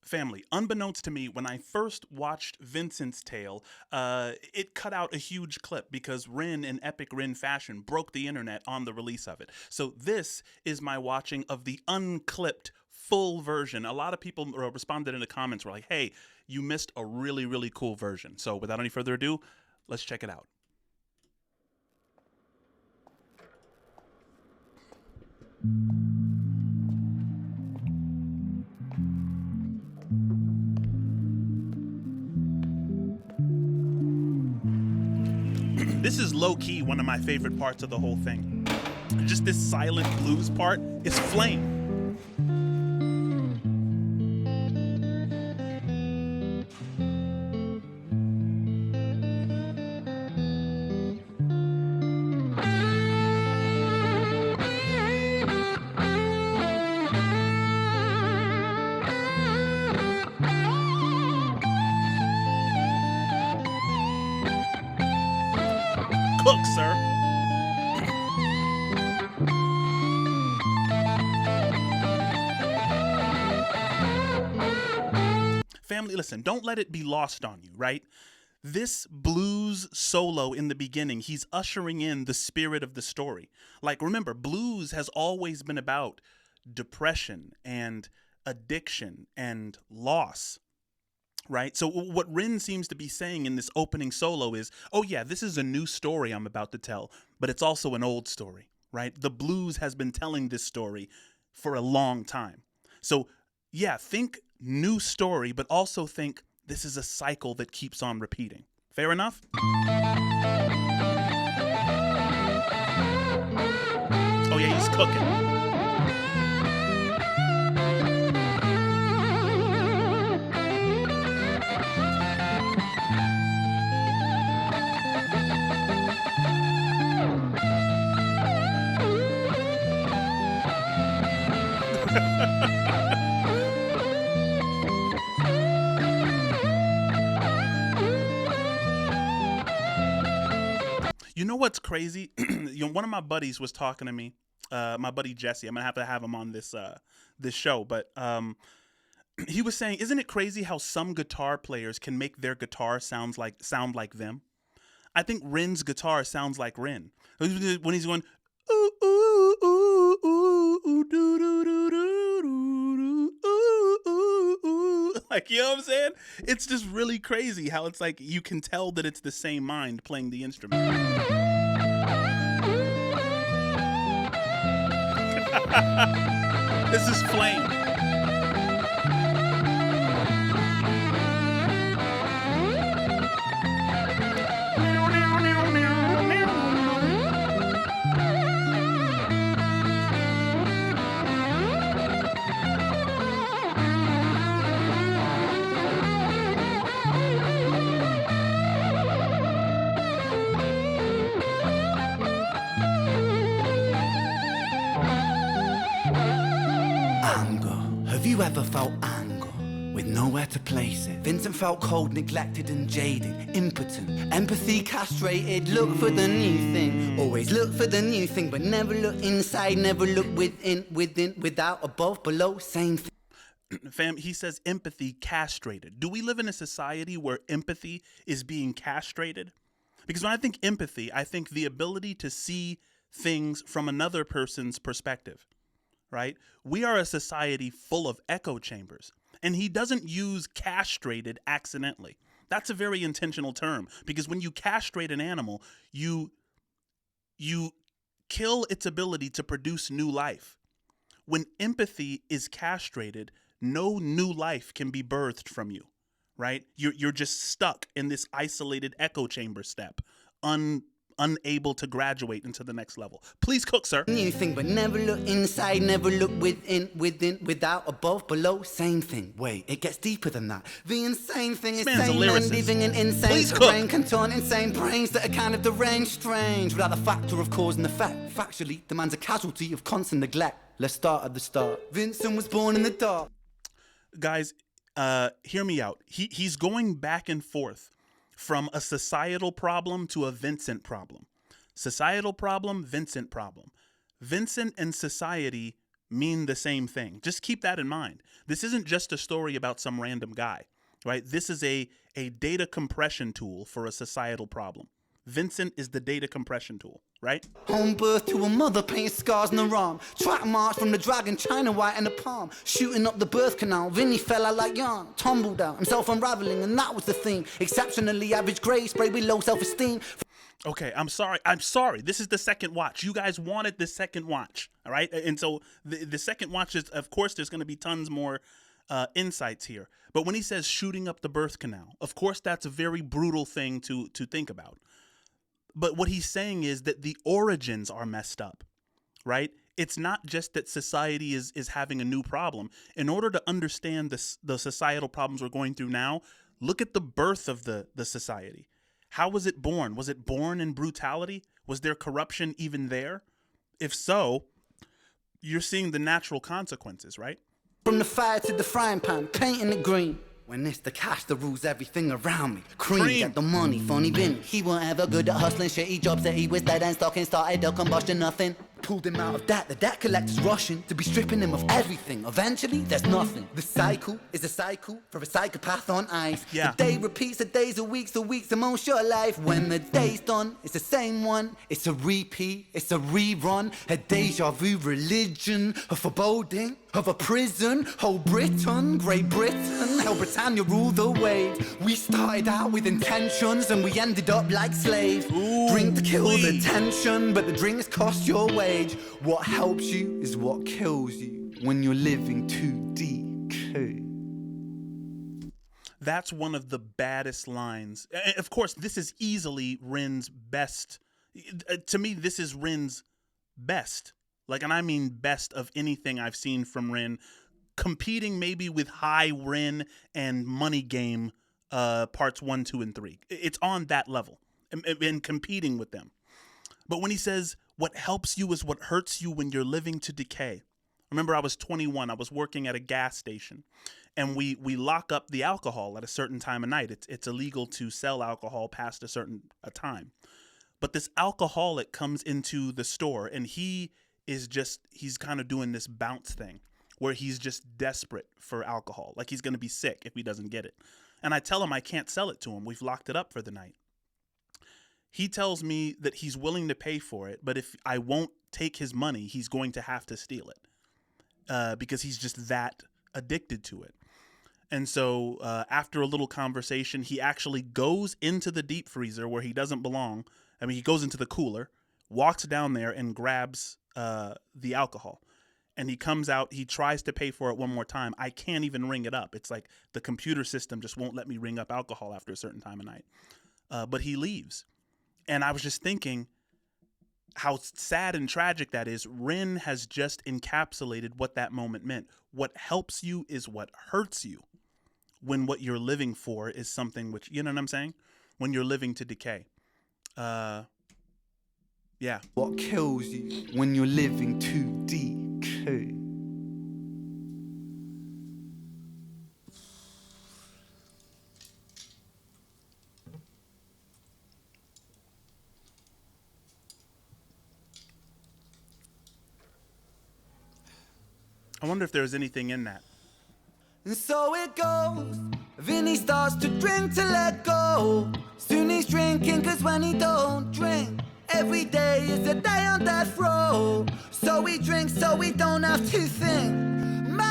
Family, unbeknownst to me, when I first watched Vincent's tale, it cut out a huge clip because Ren, in epic Ren fashion, broke the internet on the release of it. So this is my watching of the unclipped full version. A lot of people responded in the comments, were like, hey, you missed a really, really cool version. So without any further ado, let's check it out. This is low-key one of my favorite parts of the whole thing. Just this silent blues part is flame. Cook, sir. Family, listen, don't let it be lost on you, right? This blues solo in the beginning, he's ushering in the spirit of the story. Like, remember, blues has always been about depression and addiction and loss. Right? So what Ren seems to be saying in this opening solo is, oh yeah, this is a new story I'm about to tell, but it's also an old story, right? The blues has been telling this story for a long time. So yeah, think new story, but also think this is a cycle that keeps on repeating. Fair enough? Oh yeah, he's cooking. You know what's crazy? One of my buddies was talking to me. My buddy Jesse. I'm gonna have him on this show. But he was saying, isn't it crazy how some guitar players can make their guitar sound like them? I think Ren's guitar sounds like Ren when he's going ooh ooh ooh ooh ooh doo doo doo doo doo ooh ooh ooh. Like, you know what I'm saying? It's just really crazy how it's like you can tell that it's the same mind playing the instrument. This is flame. Have you ever felt anger with nowhere to place it? Vincent felt cold, neglected and jaded, impotent, empathy castrated. Look for the new thing, always look for the new thing, but never look inside, never look within, without, above, below, same thing. Fam, he says empathy castrated. Do we live in a society where empathy is being castrated? Because when I think empathy, I think the ability to see things from another person's perspective. Right? We are a society full of echo chambers, and he doesn't use castrated accidentally. That's a very intentional term, because when you castrate an animal, you kill its ability to produce new life. When empathy is castrated, no new life can be birthed from you, right? You're just stuck in this isolated echo chamber step, unable to graduate into the next level. Please cook, sir. New thing, but never look inside, never look within, without, above, below, same thing. Wait, it gets deeper than that. The insane thing is sane men living in insane terrain, contorn insane brains that are kind of deranged, strange, without the factor of cause and effect. Factually, the man's a casualty of constant neglect. Let's start at the start. Vincent was born in the dark. Guys, hear me out. He's going back and forth from a societal problem to a Vincent problem. Societal problem, Vincent problem. Vincent and society mean the same thing. Just keep that in mind. This isn't just a story about some random guy, right? This is a data compression tool for a societal problem. Vincent is the data compression tool, right? Home birth to a mother, painting scars on her arm. Track march from the dragon, China white in the palm. Shooting up the birth canal, Vinny fell out like yarn. Tumbled out, himself unraveling, and that was the theme. Exceptionally average grade, sprayed with low self-esteem. Okay, I'm sorry. This is the second watch. You guys wanted the second watch, all right? And so the second watch is, of course, there's going to be tons more insights here. But when he says shooting up the birth canal, of course, that's a very brutal thing to think about. But what he's saying is that the origins are messed up, right? It's not just that society is having a new problem. In order to understand the societal problems we're going through now, look at the birth of the society. How was it born? Was it born in brutality? Was there corruption even there? If so, you're seeing the natural consequences, right? From the fire to the frying pan, painting it green. When it's the cash that rules everything around me. Cream, get the money, funny bin. He weren't ever good at hustling, shitty jobs that he was dead and stocking. Started a combustion, nothing. Pulled him out of debt, the debt collector's rushing to be stripping him of everything. Eventually, there's nothing. The cycle is a cycle for a psychopath on ice. Yeah. The day repeats, the days are weeks, the weeks are most your life. When the day's done, it's the same one. It's a repeat, it's a rerun. A deja vu religion, a foreboding of a prison. Whole Britain, Great Britain, hell Britannia rule the waves. We started out with intentions and we ended up like slaves. Ooh, Drink to kill the please. tension, but the drinks cost your wage. What helps you is what kills you when you're living to decay. That's one of the baddest lines. Of course, this is easily Ren's best. To me, this is Ren's best. Like, and I mean best of anything I've seen from Ren, competing maybe with High Ren and Money Game parts 1, 2, and 3. It's on that level and competing with them. But when he says, what helps you is what hurts you when you're living to decay. Remember, I was 21. I was working at a gas station, and we lock up the alcohol at a certain time of night. It's illegal to sell alcohol past a certain time. But this alcoholic comes into the store, and he's kind of doing this bounce thing where he's just desperate for alcohol. Like he's going to be sick if he doesn't get it. And I tell him I can't sell it to him. We've locked it up for the night. He tells me that he's willing to pay for it, but if I won't take his money, he's going to have to steal it because he's just that addicted to it. And so after a little conversation, he actually goes into the deep freezer where he doesn't belong. I mean, he goes into the cooler, walks down there and grabs the alcohol. And he comes out, he tries to pay for it one more time. I can't even ring it up. It's like the computer system just won't let me ring up alcohol after a certain time of night. But he leaves. And I was just thinking how sad and tragic that is. Ren has just encapsulated what that moment meant. What helps you is what hurts you when what you're living for is something which, you know what I'm saying? When you're living to decay. Yeah. What kills you when you're living to decay. I wonder if there's anything in that. And so it goes. Vinny starts to drink to let go. Soon he's drinking, cause when he don't drink, every day is a day on death row. So he drinks so he don't have to think. Mercy.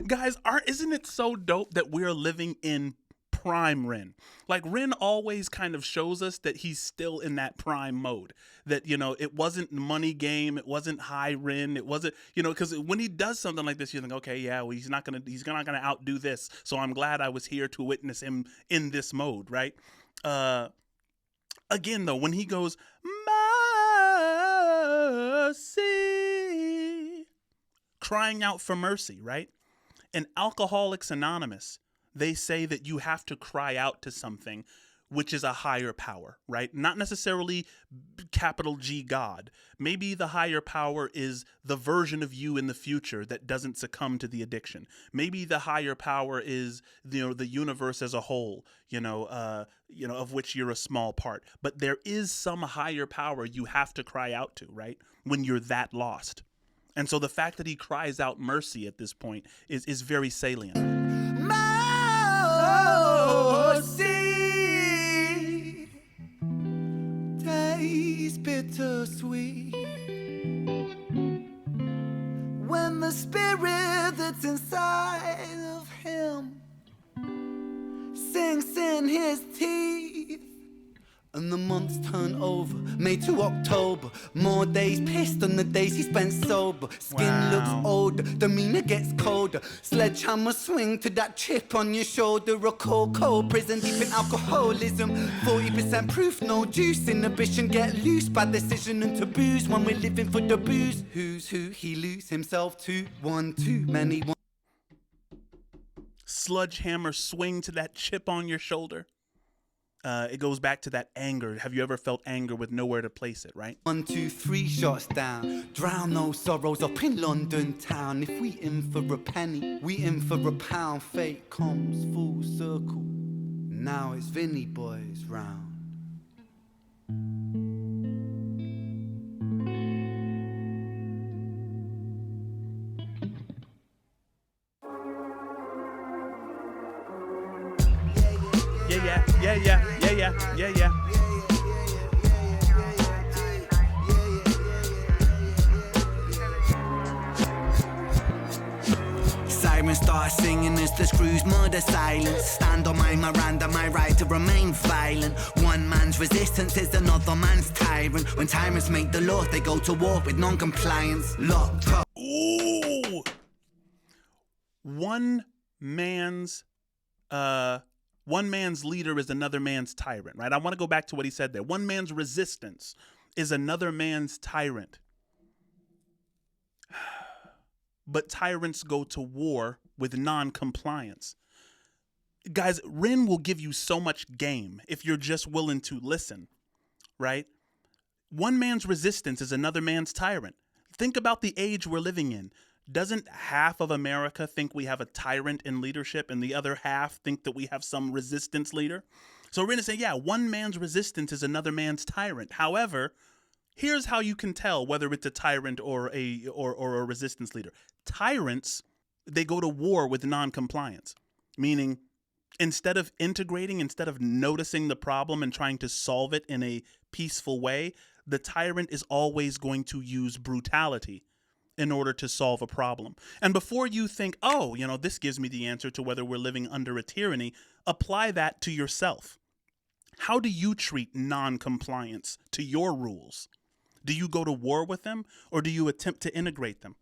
Guys, isn't it so dope that we're living in prime Ren? Like, Ren always kind of shows us that he's still in that prime mode. That, you know, it wasn't Money Game, it wasn't High Ren, it wasn't, you know, because when he does something like this, you think, okay, yeah, well, he's not gonna outdo this. So I'm glad I was here to witness him in this mode, right? Again, though, when he goes, mercy, crying out for mercy, right? In Alcoholics Anonymous, they say that you have to cry out to something which is a higher power, right? Not necessarily capital G God. Maybe the higher power is the version of you in the future that doesn't succumb to the addiction. Maybe the higher power is, the universe as a whole, of which you're a small part. But there is some higher power you have to cry out to, right? When you're that lost. And so the fact that he cries out mercy at this point is very salient. Mercy, taste bittersweet. When the spirit that's inside of him sinks in his teeth. And the months turn over, May to October. More days pissed than the days he spent sober. Skin looks older, demeanor gets colder. Sledgehammer swing to that chip on your shoulder. A cold prison deep in alcoholism. 40% proof, no juice. Inhibition get loose by decision and taboos. When we're living for the booze, who's who he lose himself to. One too many. Sledgehammer swing to that chip on your shoulder. It goes back to that anger. Have you ever felt anger with nowhere to place it, right? 1, 2, 3 shots down. Drown those sorrows up in London town. If we in for a penny, we in for a pound. Fate comes full circle. Now it's Vinny boys round. Yeah. Sirens start singing as the screws murder silence. Stand on my Miranda, my right to remain violent. One man's resistance is another man's tyrant. When tyrants make the law, they go to war with non-compliance. Locked up. Ooh! One man's leader is another man's tyrant, right? I want to go back to what he said there. One man's resistance is another man's tyrant. But tyrants go to war with non-compliance. Guys, Ren will give you so much game if you're just willing to listen, right? One man's resistance is another man's tyrant. Think about the age we're living in. Doesn't half of America think we have a tyrant in leadership and the other half think that we have some resistance leader? So we're going to say, yeah, one man's resistance is another man's tyrant. However, here's how you can tell whether it's a tyrant or a resistance leader. Tyrants, they go to war with non-compliance, meaning instead of integrating, instead of noticing the problem and trying to solve it in a peaceful way, the tyrant is always going to use brutality in order to solve a problem. And before you think, oh, this gives me the answer to whether we're living under a tyranny, apply that to yourself. How do you treat non-compliance to your rules? Do you go to war with them or do you attempt to integrate them,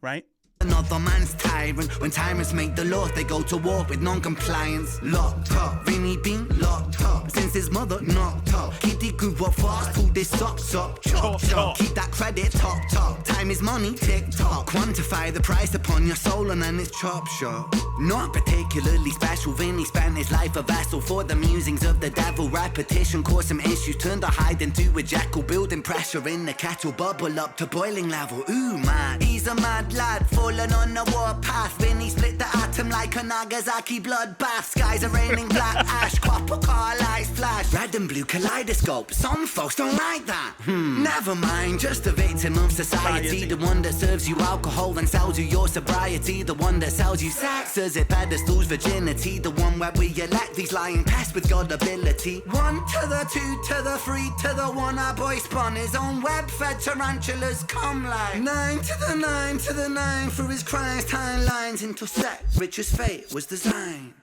right? Another man's tyrant. When tyrants make the law, they go to war with non-compliance. Locked up, Vinny been locked up since his mother knocked up. Kitty grew up fast, pulled his socks up. Chop. Keep that credit top. Time is money, tick-tock. Quantify the price upon your soul and then it's chop shop. Not particularly special, Vinny spent his life a vessel for the musings of the devil. Repetition caused some issues, turned a hide into a jackal. Building pressure in the kettle, bubble up to boiling level. Ooh man, he's a mad lad, falling on the warpath. Vinny split the atom like a Nagasaki bloodbath. Skies are raining black ash, copper car lights flash. Red and blue kaleidoscope, some folks don't like that. Never mind, just a victim of society. The one that serves you alcohol and sells you your sobriety. The one that sells you sex as it pedestals virginity. The one where we elect these lying pests with God ability. 1 to the 2 to the 3 to the 1. Our boy spun his own web-fed tarantulas come like 9 to the 9 to the 9. Through his crimes, timelines intersect. Rich as fate was designed.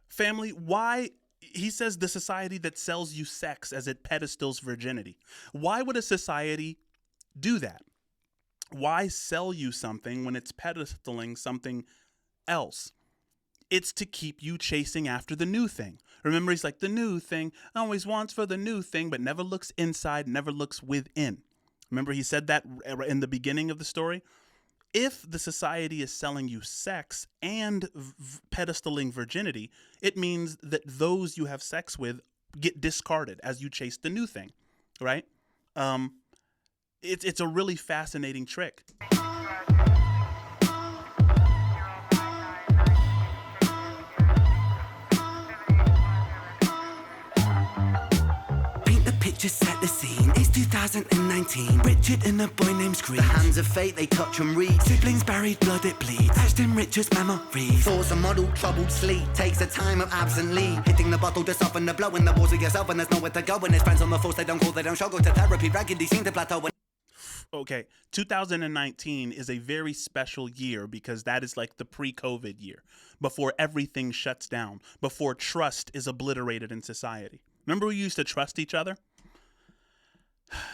Family, why? He says the society that sells you sex as it pedestals virginity. Why would a society do that? Why sell you something when it's pedestaling something else? It's to keep you chasing after the new thing. Remember, he's like, the new thing always wants for the new thing, but never looks inside, never looks within. Remember, he said that in the beginning of the story? If the society is selling you sex and pedestaling virginity, it means that those you have sex with get discarded as you chase the new thing, right? It's a really fascinating trick. Just set the scene, it's 2019. Richard and a boy named Screech. The hands of fate, they touch and read. Siblings buried, blood it bleeds. Etched in Richard's memories. Force a model, troubled sleep. Takes a time of absently. Hitting the bottle to soften the blow. In the walls of yourself and there's nowhere to go. When there's friends on the force, they don't call, they don't show. Go to therapy, raggedy, seem to plateau. Okay, 2019 is a very special year because that is like the pre-COVID year. Before everything shuts down. Before trust is obliterated in society. Remember we used to trust each other?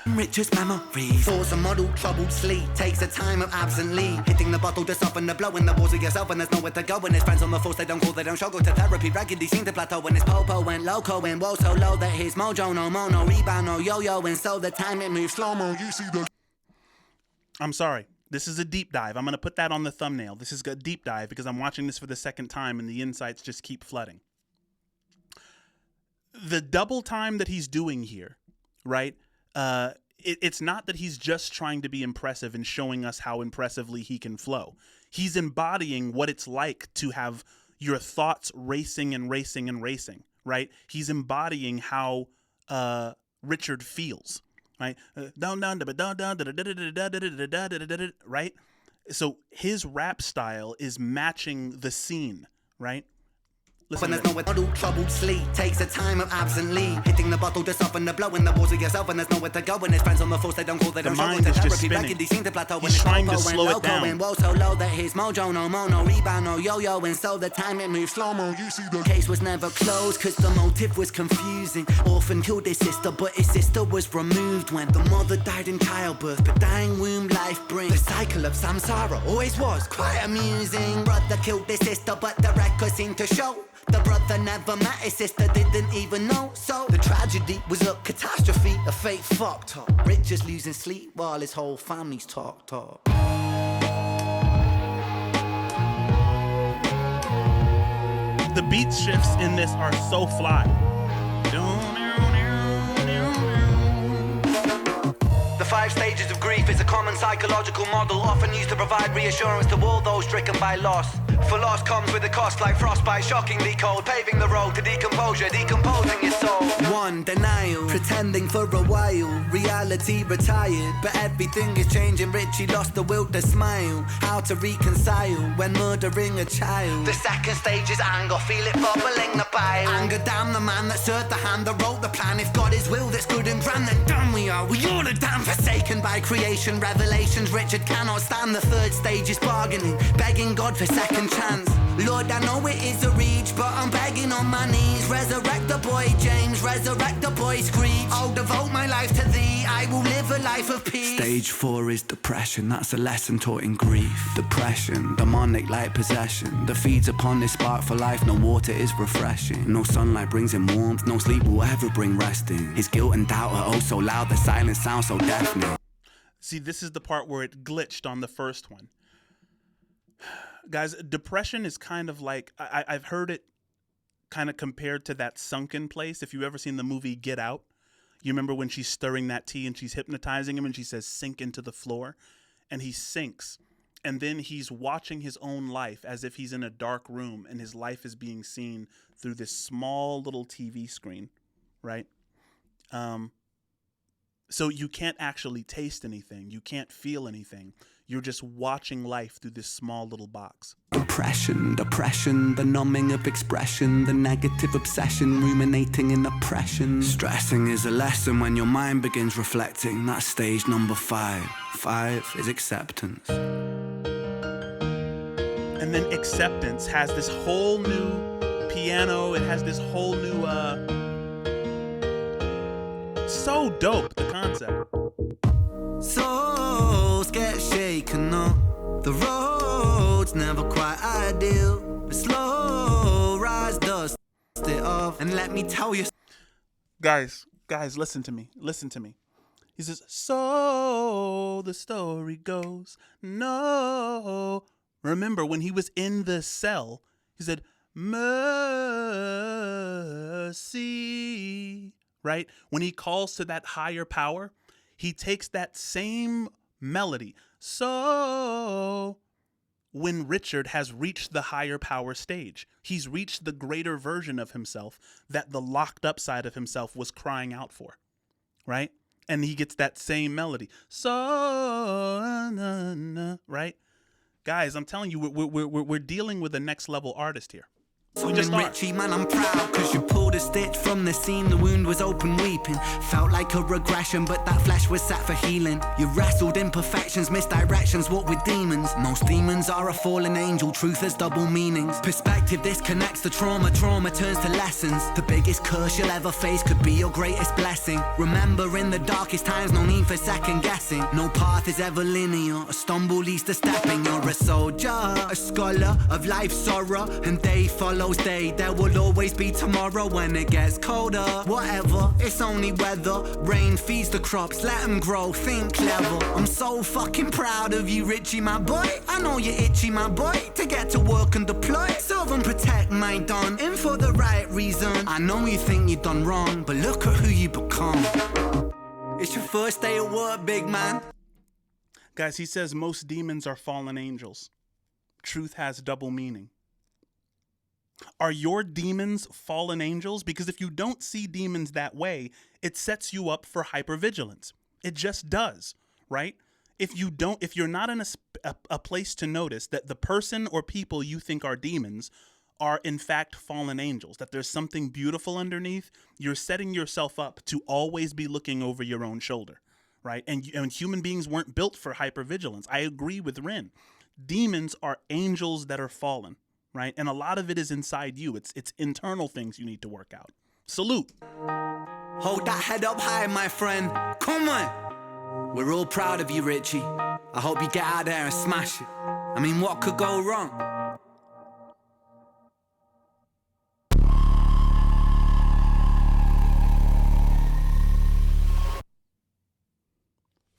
Richard's memories. Force a model, troubled sleep. Takes a time of absently. Hitting the bottle to soften the blow. In the walls of yourself and there's nowhere to go. When there's friends on the force, they don't call, they don't show. Go to therapy, raggedy, seem to plateau. When his popo went loco and woe so low that his mojo no mo, no rebound, no yo-yo. And so the time it moves slow-mo. You see the... I'm sorry. This is a deep dive. I'm going to put that on the thumbnail. This is a deep dive because I'm watching this for the second time and the insights just keep flooding. The double time that he's doing here, right? It's not that he's just trying to be impressive and showing us how impressively he can flow. He's embodying what it's like to have your thoughts racing and racing and racing, right? He's embodying how Richard feels, right? Right? So his rap style is matching the scene, right? When there's nowhere to troubled sleep. Takes a time of absently. Hitting the bottle to soften the blow. In the walls of yourself and there's nowhere to go. When there's friends on the force, they don't call, they don't show. The mind is just spinning. He's trying to slow it down. And woe so low that his mojo no mo, no rebound, no yo-yo. And so the time it moves slow-mo. You see the case was never closed cause the motive was confusing. Orphan killed his sister but his sister was removed when the mother died in childbirth. But dying womb life brings the cycle of samsara. Always was quite amusing. Brother killed his sister but the record seemed to show the brother never met his sister, didn't even know. So the tragedy was a catastrophe, a fate fucked up. Richard's losing sleep while his whole family's talked up. The beat shifts in this are so fly. The 5 stages of grief is a common psychological model, often used to provide reassurance to all those stricken by loss. For loss comes with a cost like frostbite, shockingly cold, paving the road to decomposure, decomposing your soul. 1. Denial, pretending for a while, reality retired, but everything is changing. Richie lost the will to smile, how to reconcile when murdering a child. The 2nd stage is anger, feel it bubbling the bile. Anger, damn the man that served the hand that wrote the plan. If God is will that's good and grand, then damn we are all a damn forsaken by creation, revelations Richard cannot stand. The 3rd stage is bargaining, begging God for second chance. Lord, I know it is a reach, but I'm begging on my knees. Resurrect the boy James, resurrect the boy Screech. I'll devote my life to thee, I will live a life of peace. Stage 4 is depression, that's a lesson taught in grief. Depression, demonic like possession, that feeds upon this spark for life. No water is refreshing, no sunlight brings him warmth, no sleep will ever bring resting. His guilt and doubt are oh so loud, the silence sounds so deafening. See, this is the part where it glitched on the first one. Guys, depression is kind of like, I've heard it kind of compared to that sunken place. If you've ever seen the movie Get Out, you remember when she's stirring that tea and she's hypnotizing him and she says, sink into the floor, and he sinks. And then he's watching his own life as if he's in a dark room and his life is being seen through this small little TV screen, right? So you can't actually taste anything. You can't feel anything. You're just watching life through this small little box. Depression, the numbing of expression, the negative obsession, ruminating in oppression. Stressing is a lesson when your mind begins reflecting. That's stage number 5. 5 is acceptance. And then acceptance has this whole new piano. It has this whole new, so dope, the concept. Souls get shaken up, the road's never quite ideal, but slow rise, dust it off, and let me tell you. Guys, listen to me. He says, so the story goes. No. Remember, when he was in the cell, he said, mercy. Right? When he calls to that higher power, he takes that same melody. So when Richard has reached the higher power stage, he's reached the greater version of himself that the locked up side of himself was crying out for, right? And he gets that same melody. So, right? Guys, I'm telling you, we're dealing with a next level artist here. We just are. Richie, man, I'm proud, cause you pulled a stitch from the seam, the wound was open weeping. Felt like a regression, but that flesh was sat for healing. You wrestled imperfections, misdirections, what with demons. Most demons are a fallen angel, truth has double meanings. Perspective disconnects the trauma, trauma turns to lessons. The biggest curse you'll ever face could be your greatest blessing. Remember, in the darkest times, no need for second guessing. No path is ever linear, a stumble leads to stepping. You're a soldier, a scholar of life's sorrow, and day follows day. There will always be tomorrow when it gets colder. Whatever, it's only weather. Rain feeds the crops, let them grow, think clever. I'm so fucking proud of you, Richie, my boy. I know you're itchy, my boy, to get to work and deploy. Serve and protect my don, in for the right reason. I know you think you've done wrong, but look at who you become. It's your first day at work, big man. Guys, he says most demons are fallen angels. Truth has double meaning. Are your demons fallen angels? Because if you don't see demons that way, it sets you up for hypervigilance. It just does, right? If you're not in a place to notice that the person or people you think are demons are in fact fallen angels, that there's something beautiful underneath, you're setting yourself up to always be looking over your own shoulder, right? And human beings weren't built for hypervigilance. I agree with Ren. Demons are angels that are fallen. Right? And a lot of it is inside you. It's internal things you need to work out. Salute. Hold that head up high, my friend. Come on. We're all proud of you, Richie. I hope you get out there and smash it. I mean, what could go wrong?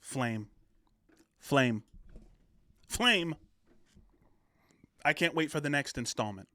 Flame. Flame. Flame. I can't wait for the next installment.